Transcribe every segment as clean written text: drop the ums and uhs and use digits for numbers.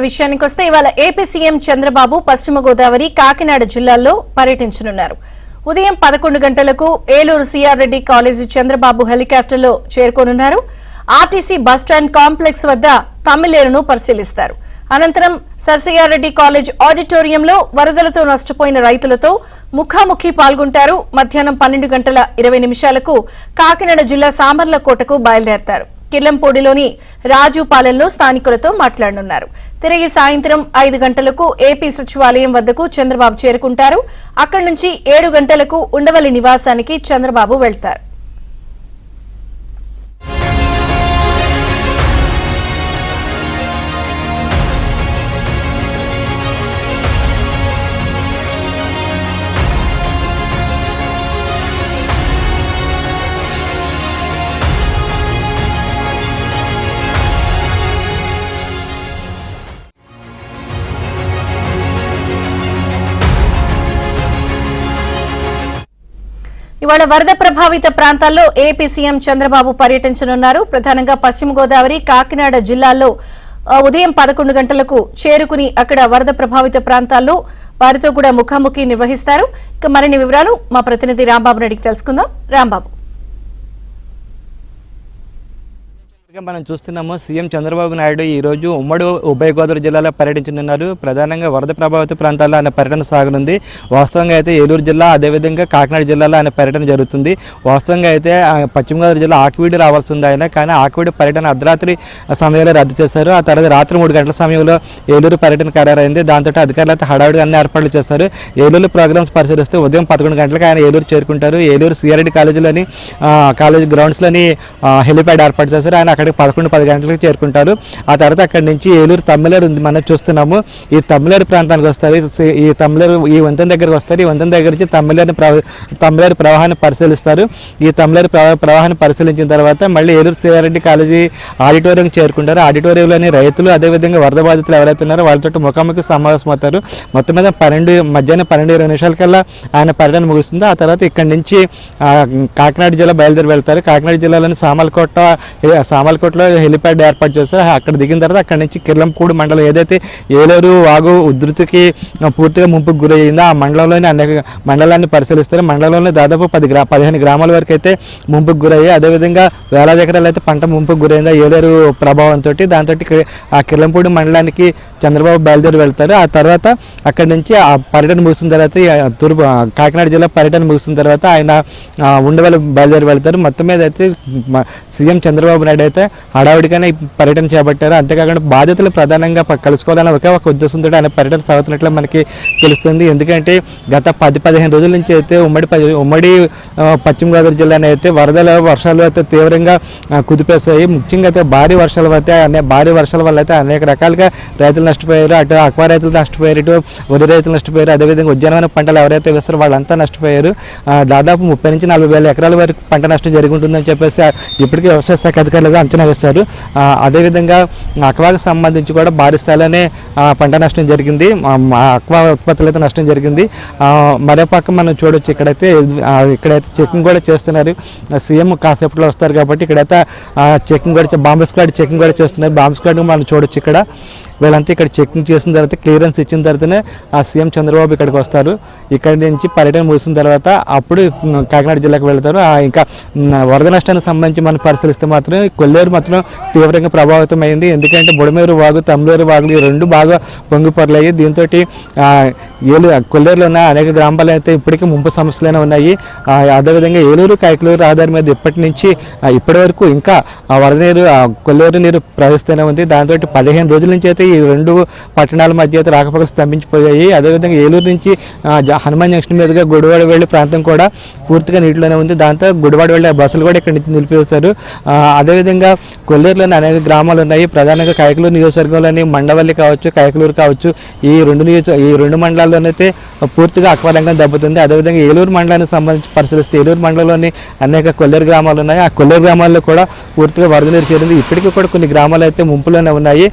విషయానికి వస్తే ఇవాళ ఏపీ సీఎం చంద్రబాబు పశ్చిమ గోదావరి కాకినాడ జిల్లాల్లో పర్యటించనున్నారు. ఉదయం 11 గంటలకు ఏలూరు సిఆర్ రెడ్డి కాలేజీ చంద్రబాబు హెలికాప్టర్లో చేరుకోనున్నారు. ఆర్టీసీ బస్టాండ్ కాంప్లెక్స్ వద్ద తమ్మిలేరును పరిశీలిస్తారు. అనంతరం సర్ సిఆర్ రెడ్డి కాలేజ్ ఆడిటోరియంలో వరదలతో నష్టపోయిన రైతులతో ముఖాముఖి పాల్గొంటారు. మధ్యాహ్నం 12:20 కాకినాడ జిల్లా సామర్లకోటకు బయలుదేరతారు. కిల్లంపూడిలోని రాజుపాలెంలో స్థానికులతో మాట్లాడనున్నారు. తిరిగి సాయంత్రం 5 గంటలకు ఏపీ సచివాలయం వద్దకు చంద్రబాబు చేరుకుంటారు. అక్కడి నుంచి 7 గంటలకు ఉండవల్లి నివాసానికి చంద్రబాబు వెళ్తారు. ఇవాళ వరద ప్రభావిత ప్రాంతాల్లో ఏపీ సీఎం చంద్రబాబు పర్యటించనున్నారు. ప్రధానంగా పశ్చిమ గోదావరి కాకినాడ జిల్లాల్లో ఉదయం 11 గంటలకు చేరుకుని అక్కడ వరద ప్రభావిత ప్రాంతాల్లో వారితో కూడా ముఖాముఖి నిర్వహిస్తారు. ఇక మరిన్ని వివరాలు మా ప్రతినిధి రాంబాబు అడిగి తెలుసుకుందాం. రాంబాబు, మనం చూస్తున్నాము సీఎం చంద్రబాబు నాయుడు ఈ రోజు ఉమ్మడి ఉభయ గోదావరి జిల్లాలో పర్యటించనున్నారు. ప్రధానంగా వరద ప్రభావిత ప్రాంతాల్లో ఆయన పర్యటన సాగనుంది. వాస్తవంగా అయితే ఏలూరు జిల్లా అదేవిధంగా కాకినాడ జిల్లాలో ఆయన పర్యటన జరుగుతుంది. వాస్తవంగా అయితే పశ్చిమ గోదావరి జిల్లా ఆకివీడు రావాల్సి ఉంది ఆయన, కానీ ఆకివీడు పర్యటన అర్ధరాత్రి సమయంలో రద్దు చేశారు. ఆ తర్వాత రాత్రి 3 గంటల సమయంలో ఏలూరు పర్యటన ఖరారైంది. దాంతో అధికారులు అయితే హడావుడిగా అన్ని ఏర్పాట్లు చేశారు. ఏలూరు ప్రోగ్రామ్స్ పరిశీలిస్తే ఉదయం 11 గంటలకు ఆయన ఏలూరు చేరుకుంటారు. ఏలూరు సిఆర్ఐడి కాలేజీలోని కాలేజ్ గ్రౌండ్స్లోని హెలిప్యాడ్ ఏర్పాటు చేశారు. ఆయన అక్కడికి 11-10 గంటలకు చేరుకుంటారు. ఆ తర్వాత అక్కడి నుంచి ఏలూరు తమ్మిలేరు ఉంది, మనం చూస్తున్నాము. ఈ తమ్మిలేరు ప్రాంతానికి వస్తారు. ఈ తమ్మిలేరు ఈ వంతెన దగ్గరకు వస్తారు. ఈ వంతెన దగ్గర నుంచి తమ్మిలేరు ప్రవాహాన్ని పరిశీలిస్తారు. ఈ తమ్మిలేరు ప్రవాహాన్ని పరిశీలించిన తర్వాత మళ్ళీ ఏలూరు సిఆర్ఐడి కాలేజీ ఆడిటోరియంకి చేరుకుంటారు. ఆడిటోరియంలోని రైతులు అదేవిధంగా వరద బాధితులు ఎవరైతే ఉన్నారో వాళ్ళతో ముఖాముఖి సమావేశం అవుతారు. మొత్తం మీద మధ్యాహ్నం 12:20 ఆయన పర్యటన ముగుస్తుంది. ఆ తర్వాత ఇక్కడి నుంచి కాకినాడ జిల్లా బయలుదేరి వెళ్తారు. కాకినాడ జిల్లాలోని సామర్లకోటలో హెలిప్యాడ్ ఏర్పాటు చేస్తారు. అక్కడ దిగిన తర్వాత అక్కడి నుంచి కిర్లంపూడి మండలం ఏదైతే ఏలూరు వాగు ఉధృతికి పూర్తిగా ముంపుకు గురయ్యిందో ఆ మండలంలోని అనేక మండలాన్ని పరిశీలిస్తారు. మండలంలో దాదాపు 15 గ్రామాల వరకు అయితే ముంపుకు గురయ్యాయి. అదేవిధంగా వేలాది ఎకరాలు అయితే పంట ముంపుకు గురైందా ఏలూరు ప్రభావంతో. దాంతో ఆ కిర్లంపూడి మండలానికి చంద్రబాబు బయలుదేరి వెళ్తారు. ఆ తర్వాత అక్కడి నుంచి ఆ పర్యటన ముగిసిన తర్వాత కాకినాడ జిల్లా పర్యటన ముగిసిన తర్వాత ఆయన ఉండవల్లి బయలుదేరి వెళ్తారు. మొత్తం మీద అయితే సీఎం చంద్రబాబు నాయుడు అయితే హడావుడిగానే పర్యటన చేపట్టారు. అంతేకాకుండా బాధితులు ప్రధానంగా కలుసుకోవాలని ఒకే ఒక ఉద్దేశంతో ఆయన పర్యటన సాగుతున్నట్లు మనకి తెలుస్తుంది. ఎందుకంటే గత 10-15 రోజుల నుంచి అయితే ఉమ్మడి పశ్చిమ గోదావరి జిల్లాని అయితే వర్షాలు అయితే తీవ్రంగా కుదిపేశాయి. ముఖ్యంగా అయితే భారీ వర్షాల వల్ల అయితే అనేక రకాలుగా రైతులు నష్టపోయారు. అటు అక్వా రైతులు నష్టపోయారు, ఇటు వరి రైతులు నష్టపోయారు, అదేవిధంగా ఉద్యానవన పంటలు ఎవరైతే వేస్తారో వాళ్ళంతా నష్టపోయారు. దాదాపు 30-40 వేల ఎకరాల వరకు పంట నష్టం జరిగి ఉంటుందని చెప్పేసి ఇప్పటికే వ్యవసాయ శాఖ అధికారులు అంచనా వేశారు. అదేవిధంగా అక్వాకు సంబంధించి కూడా భారీ స్థాయిలోనే పంట నష్టం జరిగింది. అక్వా ఉత్పత్తులు అయితే నష్టం జరిగింది. మరో పక్క మనం చూడొచ్చు, ఇక్కడైతే చెకింగ్ కూడా చేస్తున్నారు. సీఎం కాసేపట్లో వస్తారు కాబట్టి ఇక్కడైతే చెకింగ్ కూడా బాంబ్ స్క్వాడ్ చెకింగ్ కూడా చేస్తున్నారు. బాంబ్ స్క్వాడ్ మనం చూడొచ్చు. ఇక్కడ వీళ్ళంతా ఇక్కడ చెకింగ్ చేసిన తర్వాత క్లియరెన్స్ ఇచ్చిన తర్వాతనే ఆ సీఎం చంద్రబాబు ఇక్కడికి వస్తారు. ఇక్కడి నుంచి పర్యటన ముగిసిన తర్వాత అప్పుడు కాకినాడ జిల్లాకు వెళ్తారు. ఇంకా వరద నష్టానికి సంబంధించి మనం పరిశీలిస్తే మాత్రం కొల్లేరు మాత్రం తీవ్రంగా ప్రభావితం అయింది. ఎందుకంటే బుడమేరు వాగు, తమ్మిలేరు వాగులు ఈ రెండు బాగా పొంగిపొరలాయి. దీంతో కొల్లేరులో ఉన్న అనేక గ్రామాలు అయితే ఇప్పటికీ ముంపు సమస్యలైనా ఉన్నాయి. అదేవిధంగా ఏలూరు కాకిలూరు రహదారి మీద ఇప్పటి వరకు ఇంకా వరద నీరు కొల్లేరు నీరు ప్రవహిస్తూనే ఉంది. దాంతో 15 రోజుల నుంచి అయితే ఈ రెండు పట్టణాల మధ్య అయితే రాకపోకలు స్తంభించిపోయాయి. అదేవిధంగా ఏలూరు నుంచి హనుమాన్ జంక్షన్ మీదుగా గుడివాడ వెళ్ళే ప్రాంతం కూడా పూర్తిగా నీటిలోనే ఉంది. దాంతో గుడివాడ వెళ్ళే బస్సులు కూడా ఇక్కడి నుంచి నిలిపివేశారు. అదేవిధంగా కొల్లేరులోని అనేక గ్రామాలు ఉన్నాయి. ప్రధానంగా కాకిలూరు నియోజకవర్గంలోని మండవల్లి కావచ్చు, కాకిలూరు కావచ్చు, ఈ రెండు మండలాల్లోనైతే పూర్తిగా అక్వారంగం దెబ్బతుంది. అదేవిధంగా ఏలూరు మండలానికి సంబంధించి పరిశీలిస్తే ఏలూరు మండలంలోని అనేక కొల్లేరు గ్రామాలు ఉన్నాయి. ఆ కొల్లేరు గ్రామాల్లో కూడా పూర్తిగా వరద నీరు చేరింది. ఇప్పటికీ కూడా కొన్ని గ్రామాలు అయితే ముంపులోనే ఉన్నాయి.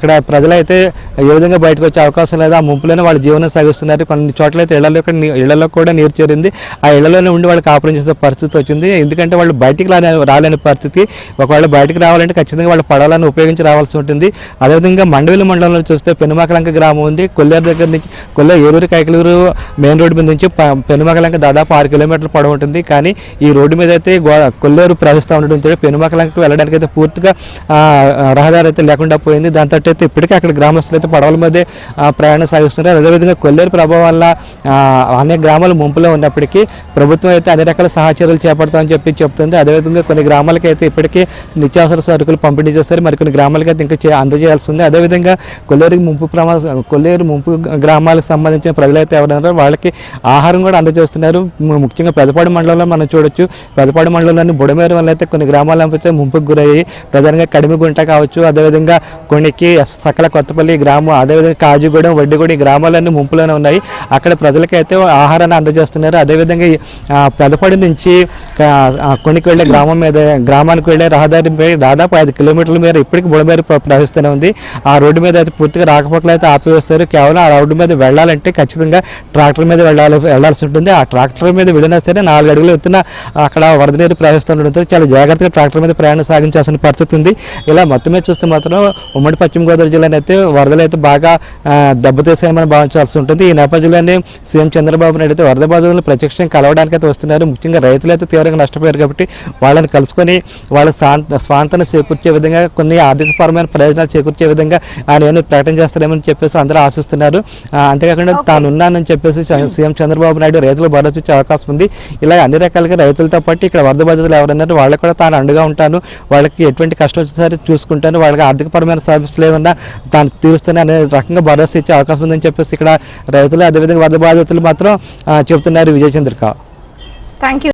అక్కడ ప్రజలైతే ఏ విధంగా బయటకు వచ్చే అవకాశం లేదు. ఆ ముంపులోనే వాళ్ళ జీవనం సాగిస్తున్నారు. కొన్ని చోట్ల అయితే ఇళ్లలో కూడా నీరు చేరింది. ఆ ఇళ్లలోనే ఉండి వాళ్ళు కాపురం చేసే పరిస్థితి వచ్చింది. ఎందుకంటే వాళ్ళు బయటికి రాలేని పరిస్థితి. ఒకవేళ బయటికి రావాలంటే ఖచ్చితంగా వాళ్ళు పడవలను ఉపయోగించి రావాల్సి ఉంటుంది. అదేవిధంగా మండవిల్లి మండలంలో చూస్తే పెనుమకలంక గ్రామం ఉంది. కొల్లేరు దగ్గర నుంచి ఏలూరు కైకలూరు మెయిన్ రోడ్డు మీద నుంచి పెనుమకలంక దాదాపు 6 కిలోమీటర్ల పొడవు ఉంటుంది. కానీ ఈ రోడ్డు మీద అయితే కొల్లేరు ప్రవహిస్తూ ఉండడంతో పెనుమకలంకకు వెళ్ళడానికి అయితే పూర్తిగా రహదారి అయితే లేకుండా పోయింది. దాంతో అయితే ఇప్పటికే అక్కడ గ్రామస్తులు అయితే పడవల మధ్య ప్రయాణం సాగిస్తున్నారు. అదేవిధంగా కొల్లేరు ప్రభావం వల్ల అనేక గ్రామాలు ముంపులో ఉన్నప్పటికీ ప్రభుత్వం అయితే అన్ని రకాల సహచర్యలు చేపడతామని చెప్తుంది. అదేవిధంగా కొన్ని గ్రామాలకి అయితే ఇప్పటికీ నిత్యావసర సరుకులు పంపిణీ చేస్తారు. మరికొన్ని గ్రామాలకి అయితే ఇంకా అందజేయాల్సి ఉంది. అదేవిధంగా కొల్లేరు ముంపు గ్రామాలకు సంబంధించిన ప్రజలైతే ఎవరైనా వాళ్ళకి ఆహారం కూడా అందజేస్తున్నారు. ముఖ్యంగా పెదపాడు మండలంలో మనం చూడొచ్చు. పెదపాడు మండలంలోని బుడమేరు వల్ల అయితే కొన్ని గ్రామాలు ముంపుకు గురయ్యి, ప్రధానంగా కడిమిగుంట కావచ్చు, అదేవిధంగా కొనికి సకల కొత్తపల్లి గ్రామం, అదేవిధంగా కాజుగూడెం, వడ్డిగూడెం గ్రామాలన్నీ ముంపులోనే ఉన్నాయి. అక్కడ ప్రజలకైతే ఆహారాన్ని అందజేస్తున్నారు. అదేవిధంగా పెదపాడు నుంచి కొనికి వెళ్ళే గ్రామానికి వెళ్ళే రహదారిపై దాదాపు 5 కిలోమీటర్ల మేర ఇప్పటికీ బుడమేరు ప్రవహిస్తూనే ఉంది. ఆ రోడ్డు మీద అయితే పూర్తిగా రాకపోకలు అయితే ఆపివేస్తారు. కేవలం ఆ రోడ్డు మీద వెళ్ళాలంటే ఖచ్చితంగా ట్రాక్టర్ మీద వెళ్లాల్సి ఉంటుంది. ఆ ట్రాక్టర్ మీద వెళ్ళినా సరే 4 అడుగులు ఎత్తున అక్కడ వరద నీరు ప్రవహిస్తుండడంతో చాలా జాగ్రత్తగా ట్రాక్టర్ మీద ప్రయాణం సాగించాల్సిన పరిస్థితి ఉంది. ఇలా మొత్తమే చూస్తే మాత్రం ఉమ్మడి పశ్చిమ గోదావరి జిల్లాలో అయితే వరదలు అయితే బాగా దెబ్బతీసాయని భావించాల్సి ఉంటుంది. ఈ నేపథ్యంలోనే సీఎం చంద్రబాబు నాయుడు అయితే వరద బాధితులను ప్రత్యక్షంగా కలవడానికి అయితే వస్తున్నారు. ముఖ్యంగా రైతులు అయితే తీవ్రంగా నష్టపోయారు కాబట్టి వాళ్ళని కలుసుకొని వాళ్ళ స్వాంతను చేకూర్చే విధంగా, కొన్ని ఆర్థికపరమైన ప్రయోజనాలు చేకూర్చే విధంగా ఆయన ఏమైనా ప్రకటన చేస్తారేమని చెప్పేసి అందరూ ఆశిస్తున్నారు. అంతేకాకుండా తానున్నానని చెప్పేసి సీఎం చంద్రబాబు నాయుడు రైతులు భరోసా ఇచ్చే అవకాశం ఉంది. ఇలా అన్ని రకాలుగా రైతులతో పాటు ఇక్కడ వరద బాధితులు ఎవరన్నారు వాళ్ళకి కూడా తాను అండగా ఉంటాను, వాళ్ళకి ఎటువంటి కష్టం వచ్చేసరి చూసుకుంటాను, వాళ్ళకి ఆర్థికపరమైన సర్వీసులు ఏమన్నా తాను తీరుస్తాను అనే రకంగా భరోసా ఇచ్చే అవకాశం ఉందని చెప్పేసి ఇక్కడ రైతులు అదేవిధంగా వరద బాధితులు మాత్రం చెబుతున్నారు. విజయచంద్రిక. Thank you.